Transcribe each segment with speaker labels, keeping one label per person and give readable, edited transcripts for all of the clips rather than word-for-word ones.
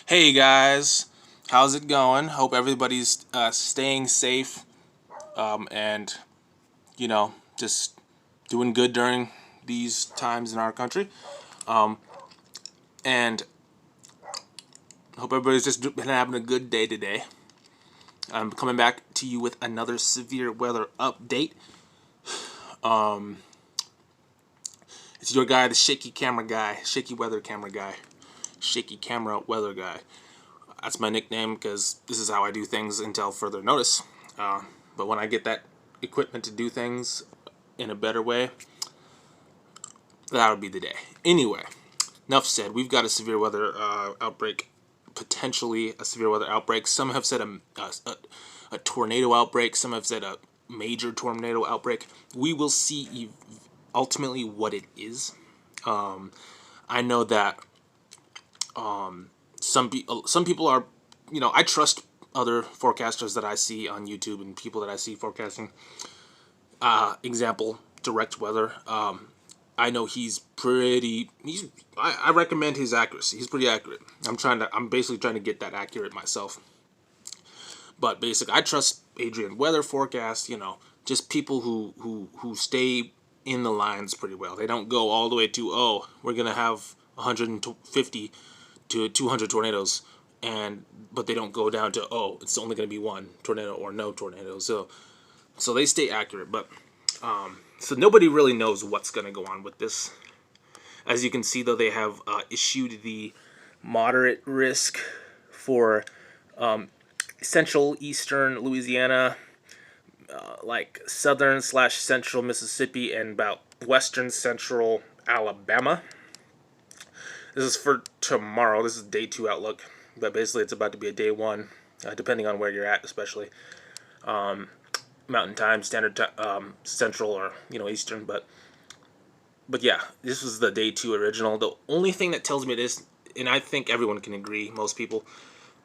Speaker 1: Hey guys, how's it going? Hope everybody's staying safe and just doing good during these times in our country. And hope everybody's just been having a good day today. I'm coming back to you with another severe weather update. It's your guy, the shaky camera guy, shaky weather camera guy, shaky camera weather guy. That's my nickname because this is how I do things until further notice. But when I get that equipment to do things in a better way, that'll be the day. Anyway, enough said. We've got a severe weather outbreak, potentially a severe weather outbreak. Some have said a tornado outbreak. Some have said a major tornado outbreak. We will see ultimately what it is. I know that some people are, I trust other forecasters that I see on YouTube and people that I see forecasting. Example, direct weather. I know I recommend his accuracy. He's pretty accurate. I'm basically trying to get that accurate myself. But basically, I trust Adrian weather forecast. Just people who stay in the lines pretty well. They don't go all the way to, we're gonna have 150 to 200 tornadoes, but they don't go down to, it's only gonna be one tornado or no tornado. So they stay accurate, but so nobody really knows what's going to go on with this. As you can see, though, they have issued the moderate risk for central eastern Louisiana, like southern/central Mississippi, and about western central Alabama. This is for tomorrow. This is day 2 outlook, but basically it's about to be a day 1, depending on where you're at, especially. Mountain time, standard time, central, or eastern, but yeah, this was the day 2 original. The only thing that tells me this, and I think everyone can agree, most people,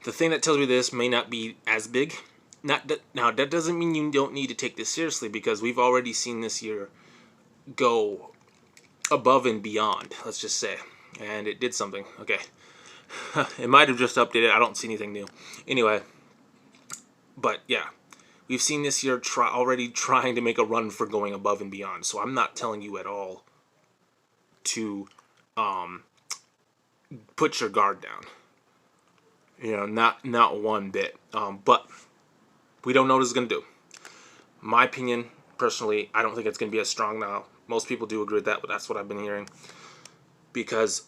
Speaker 1: the thing that tells me this may not be as big. Not that now that doesn't mean you don't need to take this seriously, because we've already seen this year go above and beyond. Let's just say, and it did something. Okay, it might have just updated. I don't see anything new. Anyway, but yeah. We've seen this year already trying to make a run for going above and beyond. So I'm not telling you at all to put your guard down. Not one bit. But we don't know what it's going to do. My opinion, personally, I don't think it's going to be as strong now. Most people do agree with that, but that's what I've been hearing. Because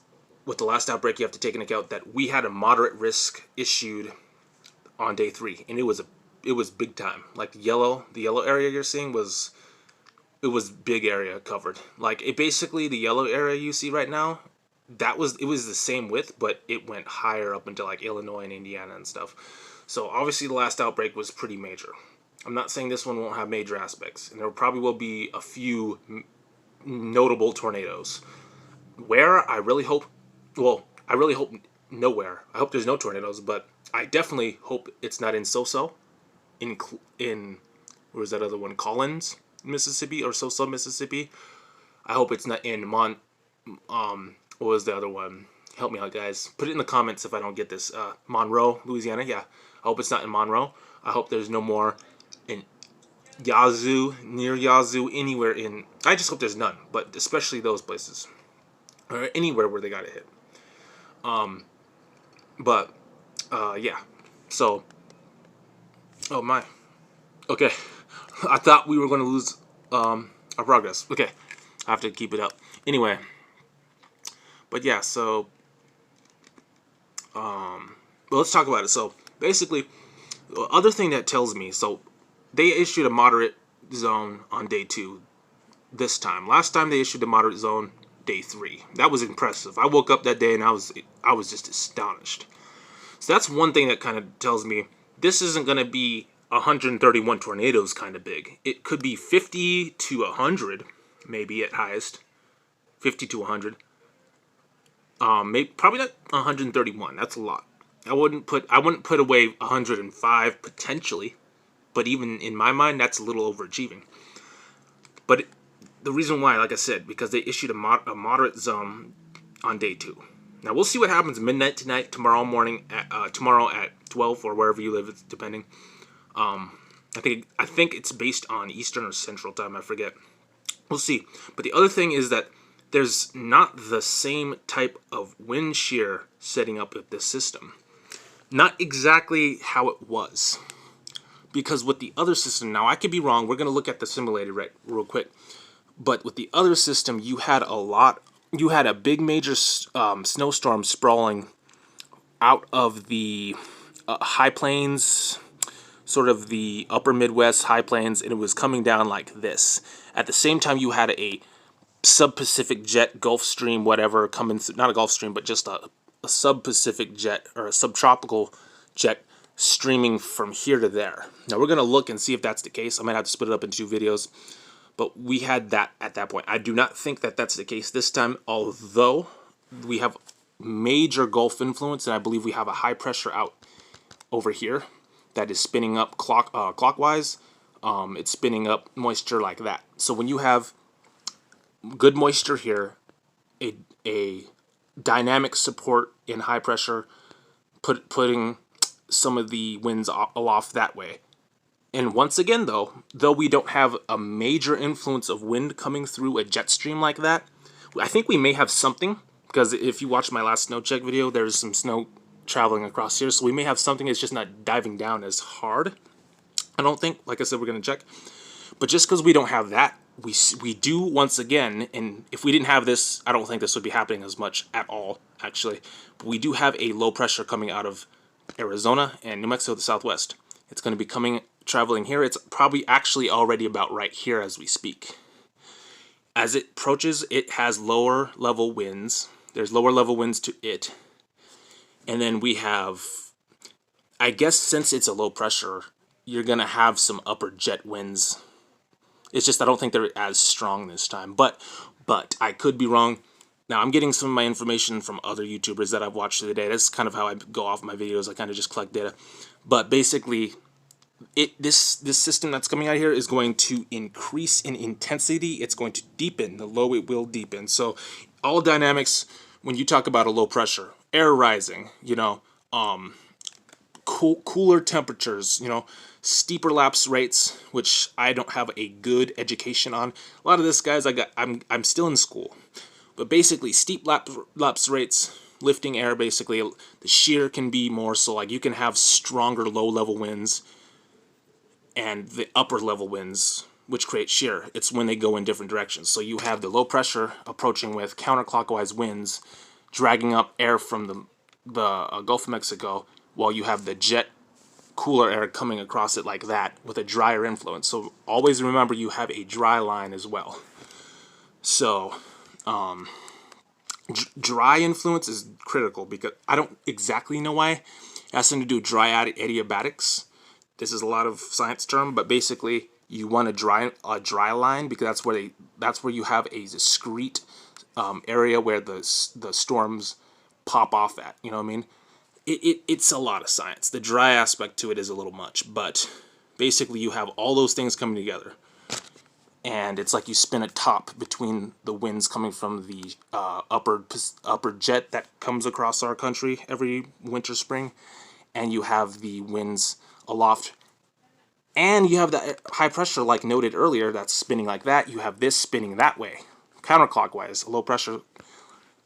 Speaker 1: with the last outbreak, you have to take into account that we had a moderate risk issued on day 3, and it was big time. Like the yellow area you're seeing was big area covered. Like basically the yellow area you see right now, it was the same width, but it went higher up into like Illinois and Indiana and stuff. So obviously the last outbreak was pretty major. I'm not saying this one won't have major aspects, and there probably will be a few notable tornadoes. Where I really hope nowhere. I hope there's no tornadoes, but I definitely hope it's not in So-So. In where's that other one? Collins, Mississippi, or So-So, Mississippi. I hope it's not in what was the other one? Help me out, guys. Put it in the comments if I don't get this. Monroe, Louisiana. Yeah, I hope it's not in Monroe. I hope there's no more in Yazoo, near Yazoo, anywhere in. I just hope there's none, but especially those places or anywhere where they got it hit. But yeah. So. Oh my. Okay. I thought we were going to lose our progress. Okay. I have to keep it up. Anyway. But yeah, so well, let's talk about it. So basically, the other thing that tells me, so they issued a moderate zone on day 2 this time. Last time they issued a moderate zone day 3. That was impressive. I woke up that day and I was just astonished. So that's one thing that kind of tells me this isn't going to be 131 tornadoes kind of big. It could be 50 to 100, maybe at highest. 50 to 100. Maybe probably not 131. That's a lot. I wouldn't put away 105 potentially, but even in my mind, that's a little overachieving. But the reason why, like I said, because they issued a moderate zone on day 2. Now we'll see what happens midnight tonight, tomorrow morning, tomorrow at 12 or wherever you live, depending. I think it's based on Eastern or Central time. I forget. We'll see. But the other thing is that there's not the same type of wind shear setting up with this system. Not exactly how it was. Because with the other system, now I could be wrong. We're going to look at the simulated real quick. But with the other system, you had a big major snowstorm sprawling out of the high plains, sort of the upper Midwest high plains, and it was coming down like this. At the same time, you had a sub-Pacific jet, Gulf Stream, whatever, coming through, not a Gulf Stream, but just a sub-Pacific jet or a subtropical jet streaming from here to there. Now we're going to look and see if that's the case. I might have to split it up into 2 videos, but we had that at that point. I do not think that that's the case this time, although we have major Gulf influence, and I believe we have a high pressure out over here that is spinning up clockwise. It's spinning up moisture like that. So when you have good moisture here, a dynamic support in high pressure, putting some of the winds aloft that way. And once again, though we don't have a major influence of wind coming through a jet stream like that, I think we may have something, because if you watch my last snow check video, there's some snow traveling across here, so we may have something. It's just not diving down as hard, I don't think. Like I said, we're going to check. But just because we don't have that, we do once again, and if we didn't have this, I don't think this would be happening as much at all, actually. But we do have a low pressure coming out of Arizona and New Mexico, the southwest. It's going to be traveling here. It's probably actually already about right here as we speak. As it approaches, it has lower level winds. There's lower level winds to it. And then we have, I guess since it's a low pressure, you're going to have some upper jet winds. It's just I don't think they're as strong this time. But I could be wrong. Now, I'm getting some of my information from other YouTubers that I've watched today. That's kind of how I go off my videos. I kind of just collect data. But basically, this system that's coming out here is going to increase in intensity. It's going to deepen. The low, it will deepen. So all dynamics, when you talk about a low pressure, air rising, cooler temperatures, steeper lapse rates, which I don't have a good education on. A lot of this, guys, I'm still in school. But basically, steep lapse rates, lifting air, basically, the shear can be more, so like you can have stronger low-level winds and the upper-level winds, which create shear. It's when they go in different directions. So you have the low pressure approaching with counterclockwise winds, dragging up air from the Gulf of Mexico, while you have the jet cooler air coming across it like that with a drier influence. So always remember you have a dry line as well. So dry influence is critical because I don't exactly know why. It has something to do with dry adiabatics. This is a lot of science term, but basically you want a dry line because that's where you have a discrete area where the storms pop off at. You know what I mean? It's a lot of science. The dry aspect to it is a little much, but basically you have all those things coming together. And it's like you spin a top between the winds coming from the upper jet that comes across our country every winter, spring, and you have the winds aloft, and you have the high pressure, like noted earlier, that's spinning like that. You have this spinning that way, counterclockwise, low pressure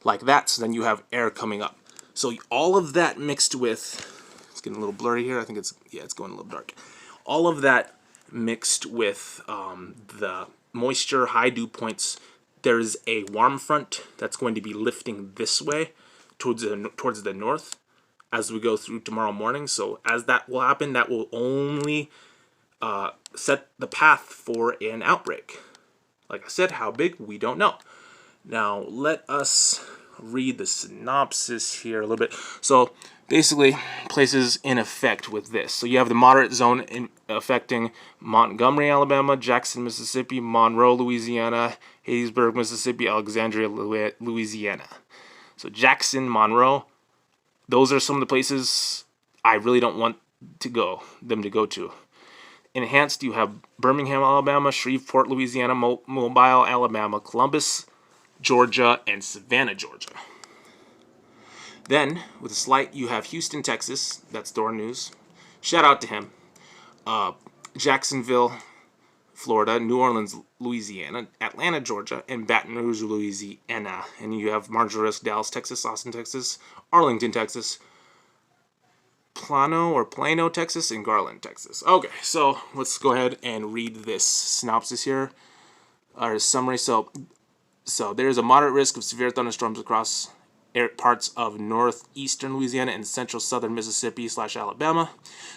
Speaker 1: like that. So then you have air coming up. So all of that mixed with, it's getting a little blurry here. I think it's going a little dark. All of that mixed with the moisture, high dew points, there's a warm front that's going to be lifting this way towards the north as we go through tomorrow morning. So as that will happen, that will only set the path for an outbreak. Like I said, how big, we don't know. Now let us read the synopsis here a little bit. So basically, places in effect with this. So you have the moderate zone affecting Montgomery, Alabama, Jackson, Mississippi, Monroe, Louisiana, Hattiesburg, Mississippi, Alexandria, Louisiana. So Jackson, Monroe, those are some of the places I really don't want them to go to. Enhanced, you have Birmingham, Alabama, Shreveport, Louisiana, Mobile, Alabama, Columbus, Georgia, and Savannah, Georgia. Then, with a slight, you have Houston, Texas. That's Thor News. Shout out to him. Jacksonville, Florida, New Orleans, Louisiana, Atlanta, Georgia, and Baton Rouge, Louisiana. And you have marginal risk Dallas, Texas, Austin, Texas, Arlington, Texas, Plano, Texas, and Garland, Texas. Okay, so let's go ahead and read this synopsis here, or summary. So there's a moderate risk of severe thunderstorms across parts of northeastern Louisiana and central southern Mississippi/Alabama.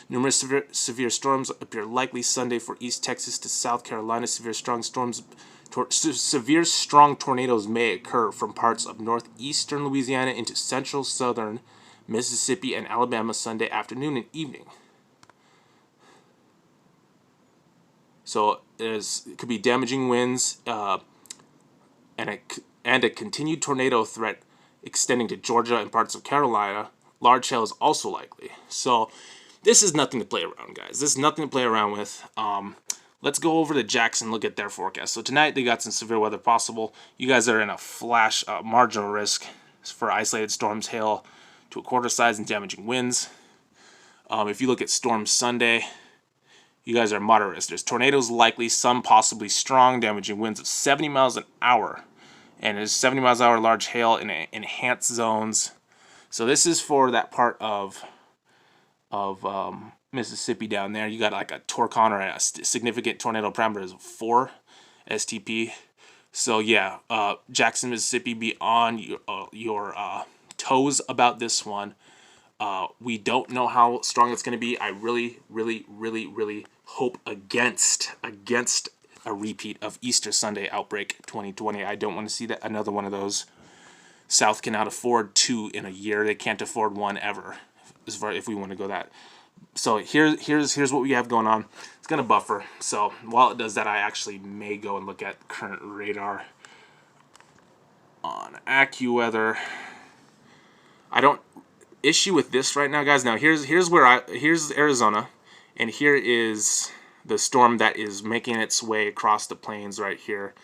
Speaker 1: Numerous severe storms appear likely Sunday for East Texas to South Carolina. Severe strong tornadoes may occur from parts of northeastern Louisiana into central southern Mississippi and Alabama Sunday afternoon and evening. So it could be damaging winds and a continued tornado threat extending to Georgia and parts of Carolina. Large hail is also likely. So this is nothing to play around, guys. This is nothing to play around with. Let's go over to Jackson, look at their forecast. So tonight they got some severe weather possible. You guys are in a flash marginal risk for isolated storms, hail to a quarter size, and damaging winds. If you look at Storm Sunday, you guys are moderate risk. There's tornadoes likely, some possibly strong, damaging winds of 70 miles an hour. And there's 70 miles an hour large hail in enhanced zones. So this is for that part of Mississippi down there. You got like a Torcon or a significant tornado parameter of 4 STP. So yeah, Jackson, Mississippi, be on your toes about this one. We don't know how strong it's going to be. I really hope against a repeat of Easter Sunday outbreak 2020. I don't want to see that another one of those. South cannot afford 2 in a year. They can't afford 1 ever, as far if we want to go that. So here's what we have going on. It's gonna buffer. So while it does that, I actually may go and look at current radar on AccuWeather. I don't issue with this right now, guys. Now here's Arizona, and here is the storm that is making its way across the plains right here.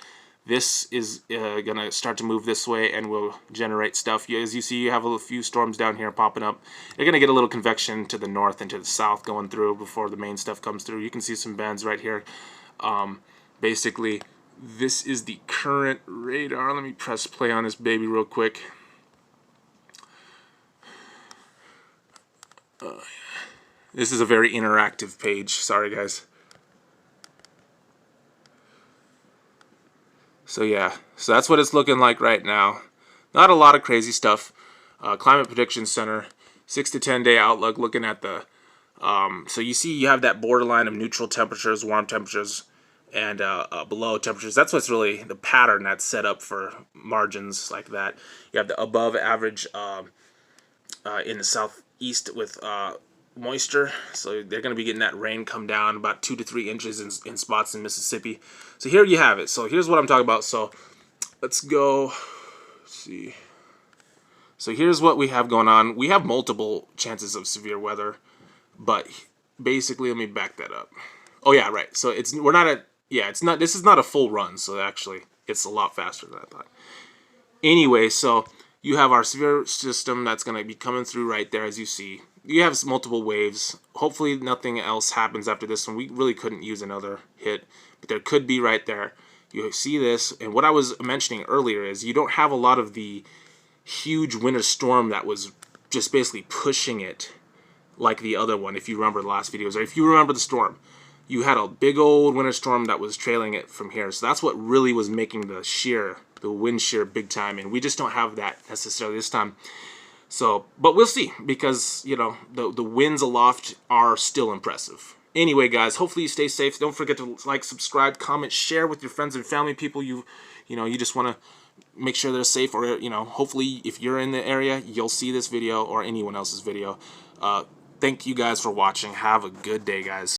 Speaker 1: This is going to start to move this way and will generate stuff. As you see, you have a few storms down here popping up. They're going to get a little convection to the north and to the south going through before the main stuff comes through. You can see some bands right here. Basically, this is the current radar. Let me press play on this baby real quick. This is a very interactive page. Sorry, guys. So yeah, so that's what it's looking like right now. Not a lot of crazy stuff. Climate Prediction Center, 6 to 10 day outlook. Looking at the, so you see you have that borderline of neutral temperatures, warm temperatures, and below temperatures. That's what's really the pattern that's set up for margins like that. You have the above average in the southeast with moisture, so they're going to be getting that rain come down about 2 to 3 inches in spots in Mississippi. So here you have it. So here's what I'm talking about. So let's go see. So here's what we have going on. We have multiple chances of severe weather, but basically, let me back that up. Oh yeah, right. So this is not a full run. So actually, it's a lot faster than I thought. Anyway, so you have our severe system that's going to be coming through right there, as you see. You have multiple waves. Hopefully nothing else happens after this one. We really couldn't use another hit, but there could be right there. You see this, and what I was mentioning earlier is you don't have a lot of the huge winter storm that was just basically pushing it like the other one, if you remember the last videos, or if you remember the storm. You had a big old winter storm that was trailing it from here. So that's what really was making the wind shear big time, and we just don't have that necessarily this time. So, but we'll see, because, you know, the winds aloft are still impressive. Anyway, guys, hopefully you stay safe. Don't forget to like, subscribe, comment, share with your friends and family, people you just want to make sure they're safe, or, you know, hopefully if you're in the area, you'll see this video or anyone else's video. Thank you guys for watching. Have a good day, guys.